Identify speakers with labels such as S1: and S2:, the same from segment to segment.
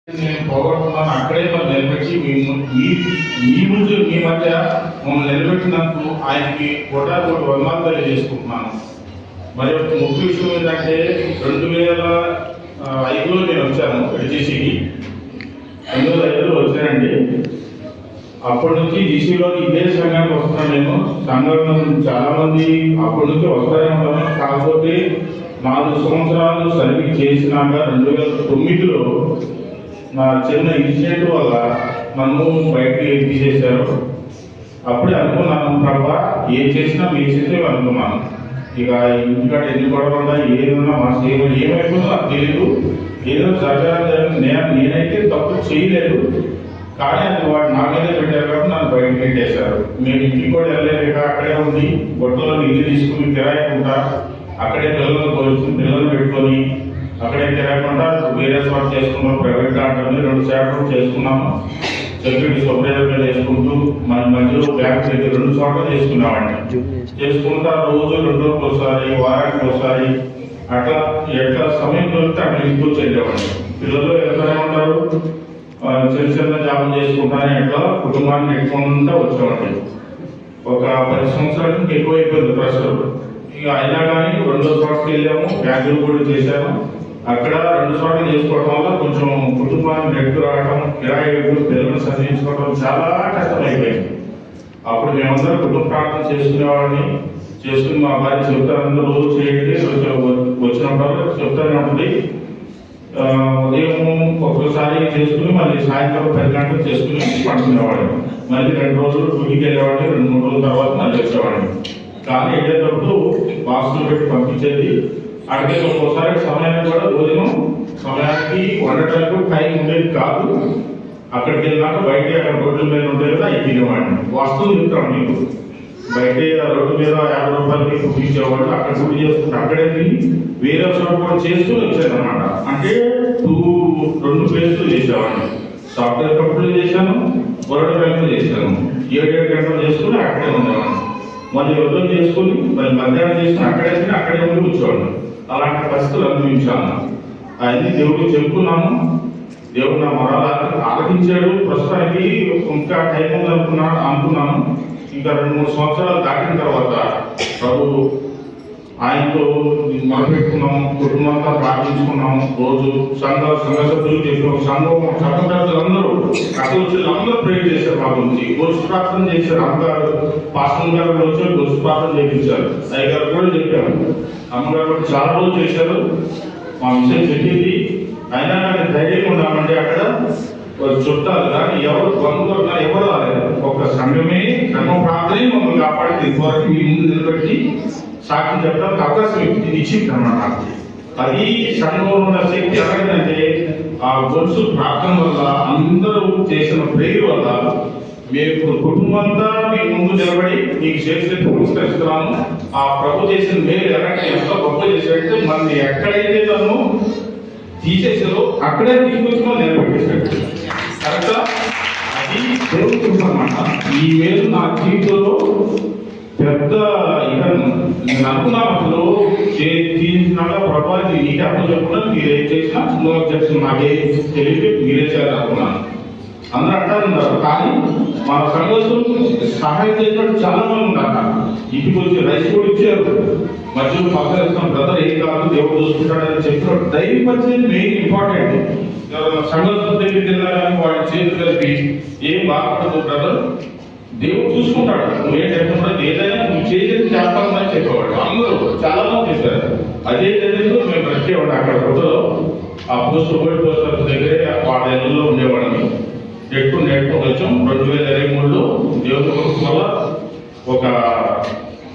S1: నేను పోగొట్టుకున్నాను. అక్కడే మనం నిలబెట్టి ఈ ముందు మీ మధ్య మమ్మల్ని నిలబెట్టినందుకు ఆయనకి కోటాకోటి వందనాలు తెలియజేసుకుంటున్నాను. మరి ముఖ్య విషయం ఏంటంటే 2005లో నేను వచ్చాను ఎడ్జీసీకి. 2005లో వచ్చానండి. అప్పటి నుంచి డీసీలో ఇదే సంఘానికి వస్తున్నాను. నేను సంఘంలో చాలా మంది అప్పటి నుంచి వస్తానే ఉంటాను. కాకపోతే 4 సంవత్సరాలు సర్వీస్ చేసినాక 2009లో నా చిన్న ఇన్సిడెంట్ వల్ల నన్ను బయటకి తీసేశారు. అప్పుడే అనుకున్నాను, ప్రభా ఏం చేసినా మీరు చేసే అనుకున్నాను. ఇక ఇంటికాడ ఎన్ని గొడవలు ఏదన్నా మా సేవ ఏమైపోయిందో నాకు తెలియదు. ఏదో జరగాలని నేనైతే తప్పు చేయలేదు, కానీ అది వాడు నా మీదే పెట్టారు కాబట్టి నన్ను బయటకు పెట్టేశారు. నేను ఇంటికి కూడా వెళ్ళలేక అక్కడే ఉండి గొడ్డలో ఇల్లు తీసుకుని కిరాయికుంటా అక్కడే పిల్లలు పెట్టుకొని అక్కడే తిరగకుండా వేరే చోట చేసుకున్నాం. ప్రైవేట్ డాక్టర్ని 2 శాతం చేసుకున్నాము. సెక్యూరిటీ సూపర్వైజర్గా చేసుకుంటూ మన మధ్యలో బ్యాంక్ దగ్గర 2 చోట్ల చేసుకున్నామండి. చేసుకుంటా రోజు 2 రోజులకు ఒకసారి, వారానికి ఒకసారి అట్లా ఎట్లా సమయం దొరికితే అట్లా ఇంటికి వెళ్ళేవాడిని. పిల్లలు వెళ్తూనే ఉంటారు, చిన్న చిన్న జాబులు చేసుకుంటానే ఎట్లా కుటుంబాన్ని నెట్టుకుంటూ వచ్చేవాడిని. ఒక 10 సంవత్సరాలకి ఎక్కువ అయిపోయింది ప్రెషర్. ఇక అయినా కానీ 2వ చోటకి వెళ్ళాము, బ్యాంకులు కూడా చేశాము. అక్కడ 2 చోట్ల చేసుకోవడం వల్ల కొంచెం కుటుంబాన్ని నెట్టు రావడం, కిరాయి పిల్లలను చదివించుకోవడం చాలా కష్టమైపోయింది. అప్పుడు మేమందరం కుటుంబ ప్రార్థన చేసుకునేవాడిని. చేసుకుని మా భార్య చెప్తారు, రోజు చేయండి, వచ్చినప్పుడు చెప్తానే ఉంటుంది. ఉదయం ఒక్కసారి చేసుకుని మళ్ళీ సాయంత్రం 10 గంటలు చేసుకుని పడుకునేవాడిని. మళ్ళీ 2 రోజులు డ్యూటీకి వెళ్ళేవాడిని. 2-3 రోజుల తర్వాత మళ్ళీ వచ్చేవాడిని. కానీ వెళ్ళేటప్పుడు బాక్సులు పెట్టి పంపించేది. అడిగే ఒక్కోసారి సమయానికి కూడా భోజనం సమయానికి వండటానికి టైం ఉండేది కాదు. అక్కడికి వెళ్ళినాక బయట అక్కడ రోడ్ల మీద ఉండేది కదా, అవి తినేవాడిని. వస్తువులు చెప్తాను మీకు, బయట రోడ్డు మీద 50 రూపాయలకి కుట్టించేవాళ్ళు. అక్కడ కుట్టి చేసుకుంటే అక్కడే తిని వేరే చోట కూడా చేస్తూ వచ్చాను అనమాట. అంటే 2 ప్లేసులు చేసేవాడిని. సాఫ్ట్వేర్ కంపెనీలు చేశాను, వరల్డ్ బ్యాంకులు చేశాను. 7 గంటలు చేసుకుని అక్కడే ఉండేవాడిని. మళ్ళీ యుద్ధం చేసుకుని మళ్ళీ మధ్యాహ్నం చేసుకుని అక్కడే ఉండి కూర్చోవాడిని. అలాంటి పరిస్థితులు అనుభవించాను. అవన్నీ దేవుడికి చెప్పుకున్నాను. దేవుడు నా మరాలు ఆలకించాడు. ప్రస్తుతానికి ఇంకా టైం ఉంది అనుకున్నాను. ఇంకా 2-3 సంవత్సరాలు దాటిన తర్వాత ప్రభు ఆయనతో మొదలుపెట్టుకున్నాము. కుటుంబంతో ప్రార్థించుకున్నాము. రోజు సంఘ సభ్యులు చెప్పినాము. సంఘ పెద్దలందరూ అందరూ ప్రేర్ చేశారు. మా గురించి గొలుసు ప్రార్థన చేశారు. అమ్మగారు పాస్టర్ గారు వచ్చి గొలుసు ప్రార్థన చేయించారు. అయ్యగారు కూడా చెప్పారు. అమ్మగారు కూడా చాలా రోజులు చేశారు. మా విషయం చెప్పింది. అయినా కానీ ధైర్యంగా ఉన్నామండి. అక్కడ చుట్టాలు కానీ ఎవరు బంధువులు ఎవరు రాలేదు. ఒక సంఘమే సంఘం ప్రార్థనే మమ్మల్ని కాపాడింది. ఇంతవరకు మీ ముందు నిలబెట్టి సాక్ష్యం చెప్పడానికి అవకాశం ఇచ్చింది అన్నమాట. అది సంఘంలో ఉన్న శక్తి ఎలాగంటే ఆ గొలుసు ప్రార్థన వల్ల, అందరూ చేసిన ప్రేయర్ వల్ల మేము కుటుంబంతా మీ ముందు నిలబడి మీకు చేసే పురస్కరిస్తున్నాను. ఆ ప్రభు చేసిన మేలు ఎలాంటి ఎంతో గొప్ప చేసేటట్టు మన ఎక్కడైతే నన్ను తీసేసారో అక్కడే తీసుకొచ్చి నిలబెట్టేసాడు. కరెక్టా? అది దేవుడు అన్నమాట. ఈ వేలు నా జీవితంలో పెద్ద ఇక నేను అనుకున్నాను అసలు తీసినాక ప్రభావం నీకే అప్పుడు చెప్పకుండా మీరు ఏం చేసినా నువ్వు చేసిన నాకే తెలియదు మీరే చేయాలనుకున్నాను. అందరూ అంటారు కానీ మన సంఘం సహాయం చేసినట్టు చాలా మంది ఉన్నారు. ఇంటికి వచ్చి రైస్ కూడా ఇచ్చారు, మధ్యలో పక్కన ఇస్తాం బ్రదర్ ఏం కాదు దేవుడు చూసుకుంటాడని చెప్పిన దైవ పరిచయం మెయిన్ ఇంపార్టెంట్. సంఘం దగ్గరికి వెళ్ళాలని వాడి చేతులు కలిపి ఏం బాధపడదు బ్రదర్ దేవుడు చూసుకుంటాడు, నువ్వేం చెప్పడం ఏదైనా నువ్వు చేసేది చేస్తామని చెప్పేవాడు. అందరూ చాలా మంది చెప్పారు. అదే విధంగా మేము వచ్చేవాడు అక్కడ కొత్తలో ఆ పోస్ట్ దగ్గరే వాడేళ్ళలో ఉండేవాడిని. నెట్టుకు వచ్చాం 2023లో దేవుడి వల్ల ఒక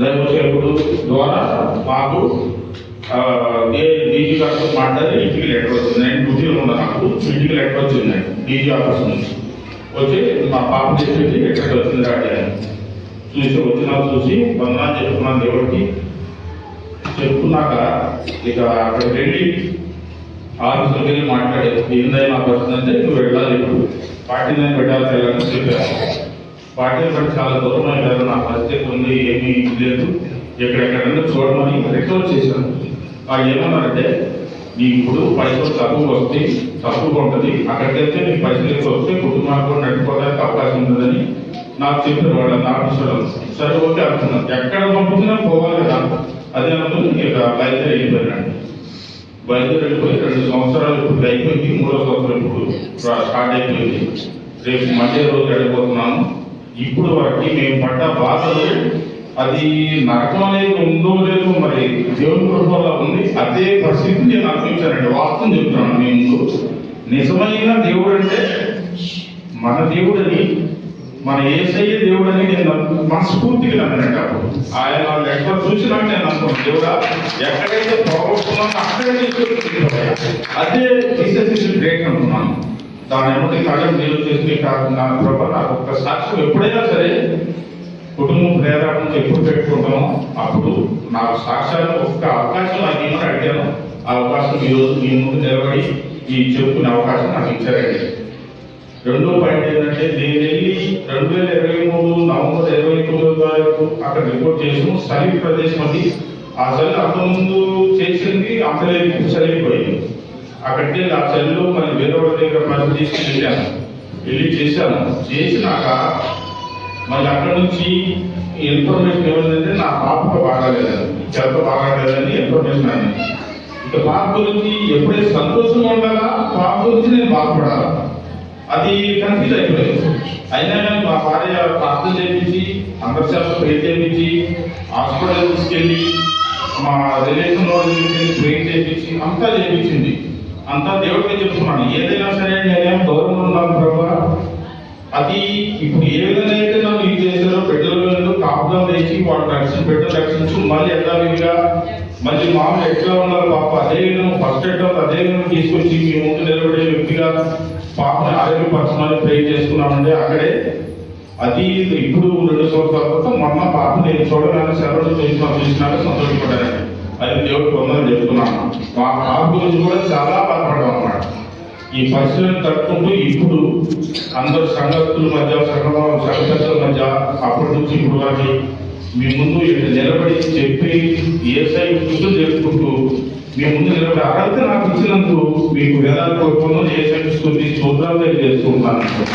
S1: దైవ సేవకుడు ద్వారా మాకు డీజీ గారితో మాట్లాడి ఇంటికి లెటర్ వచ్చింది. నేను డ్యూటీలో ఉన్నాను, నాకు ఇంటికి లెటర్ వచ్చింది డీజీ ఆఫీస్ నుంచి వచ్చి మా పాప చెప్పేది ఎక్కడికి వచ్చింది రాడి చూసి చూసి వందనాలు చెప్పుకున్నాను దేవుడికి. చెప్పుకున్నాక ఇక అక్కడికి వెళ్ళి ఆఫీసులకు వెళ్ళి మాట్లాడేది ఏందైనా పరిస్థితి అంటే నువ్వు వెళ్ళాలి ఇప్పుడు పార్టీని పెట్టాలి వెళ్ళాలని చెప్పాను. పార్టీని బట్టి చాలా దూరం అయిపోయారు, నా పరిస్థితి ఉంది ఏమీ లేదు ఎక్కడెక్కడన్నా చూడమని రిక్వెస్ట్ చేశాను. వాళ్ళు ఏమన్నారంటే నీకు ఇప్పుడు పైసలు తక్కువగా ఉంటుంది, అక్కడికి వెళ్తే నీకు పైసలు ఎక్కువ వస్తే కుటుంబానికి కూడా నడిపోవడానికి అవకాశం ఉంటుందని నాకు చెప్పారు వాళ్ళ ఆఫీసర్. సరే ఓకే అనుకున్నాను, ఎక్కడ పంపించినా పోవాలి కదా అదే అనుకుని ఇక బయలుదేరి వెళ్ళిపోయానండి. బయలుదేరి వెళ్ళిపోయి 2 సంవత్సరాలు ఇప్పుడు అయిపోయింది, 3వ సంవత్సరం ఇప్పుడు స్టార్ట్ అయిపోయింది. రేపు మండే రోజు వెళ్ళిపోతున్నాను. ఇప్పుడు వరకు మేము పడ్డ బాధలు అది నరకం అనేది ఉందో లేదో మరి దేవుని కృప ఉంది. అదే పరిస్థితి నేను అనుభవించానండి. వాస్తవం చెప్తున్నాను మీ ముందు. నిజమైన దేవుడు అంటే మన దేవుడని, మన యేసయ్య దేవుడని నేను మనస్ఫూర్తిగా నమ్మానండి. అప్పుడు ఆయన ఎక్కడ చూసినాక నేను అనుకున్నాను దేవుడా ఎక్కడైతే పోగొట్టుకున్నాను అక్కడే అదే తీసేసి గ్రేట్ అనుకున్నాను. దాని ఏమంటే కాలం నేను చేసి నా ప్రభావ నాకు ఒక్క సాక్ష్యం ఎప్పుడైనా సరే కుటుంబం ప్రేరణ ఎప్పుడు పెట్టుకుంటామో అప్పుడు నాకు సాక్ష్యాలు ఒక్క అవకాశం నాకు ఏమని అడిగాను. ఆ అవకాశం ఈరోజు మీ ముందు నిలబడి ఈ చెప్పుకునే అవకాశం నాకు ఇచ్చారండి. 2వ పాయింట్ ఏంటంటే నేను వెళ్ళి 2023 నవంబర్ 29వ తారీఖు అక్కడ రిపోర్ట్ చేసాము. చలి ప్రదేశం అది. ఆ చలి అంతకుముందు చేసింది అంతలేదు చలిపోయింది. అక్కడికి ఆ చలిలో మరి వేరే వాళ్ళ దగ్గర పని తీసుకుని వెళ్ళి చేశాను. చేసినాక మళ్ళీ అక్కడ నుంచి ఇన్ఫర్మేషన్ ఏమైందంటే నా పాప బాగాలేదని, చెత్త బాగాలేదని ఇన్ఫర్మేషన్ అయింది. ఇక పాప గురించి ఎప్పుడైతే సంతోషంగా ఉండాలా పాప గురించి నేను బాధపడాలా అది కన్ఫ్యూజ్ అయిపోయింది. అయినా కానీ మా భార్య ప్రార్థన చేయించి అంతర్శాస్త్రం ప్రేర్ చేయించి హాస్పిటల్ తీసుకెళ్ళి మా రిలేషన్ వాళ్ళ దగ్గరికి ప్రేర్ చేయించి అంతా చేయించింది. అంతా దేవుడికి చెప్తున్నాను. ఏదైనా సరే నేనేం దూరంగా ఉన్నాను ప్రభా, అది ఇప్పుడు ఏ విధంగా అయితే నన్ను ఇది చేశారో బిడ్డలు కాపుదం వేసి వాళ్ళు బిడ్డలు రక్షించు మళ్ళీ యథావిధిగా మళ్ళీ మామూలు ఎట్లా ఉన్నారు పాప అదే విధంగా ఫస్ట్ ఎట్లా అదే విధంగా తీసుకొచ్చి మీ ముందు నిలబడే వ్యక్తిగా పాపని ఆరోగ్యపరచమని ప్రే చేసుకున్నామంటే అక్కడే అది ఇప్పుడు 2 సంవత్సరాల తర్వాత మొన్న పాప నేను చూడగానే సెలవులు చూసినాక సంతోషపడ్డానండి. అది దేవుడు పొందని చెప్తున్నాను. మా పాప గురించి కూడా చాలా బాధపడ్డాం అన్నమాట. ఈ పరిస్థితులను తట్టుకుంటూ ఇప్పుడు అందరు సంఘస్థుల మధ్య సంఘస్థుల మధ్య అప్పటి నుంచి ఇప్పుడు వరకు మీ ముందు నిలబడి చెప్పి ఏసై స్థుతులు చేసుకుంటూ మీ ముందు నిలబడి అర్హత నాకు ఇచ్చినందుకు మీకు వేదాలు కోరుకుంటూ ఏసై స్థుతి స్తోత్రాలు చేస్తూ ఉంటాను.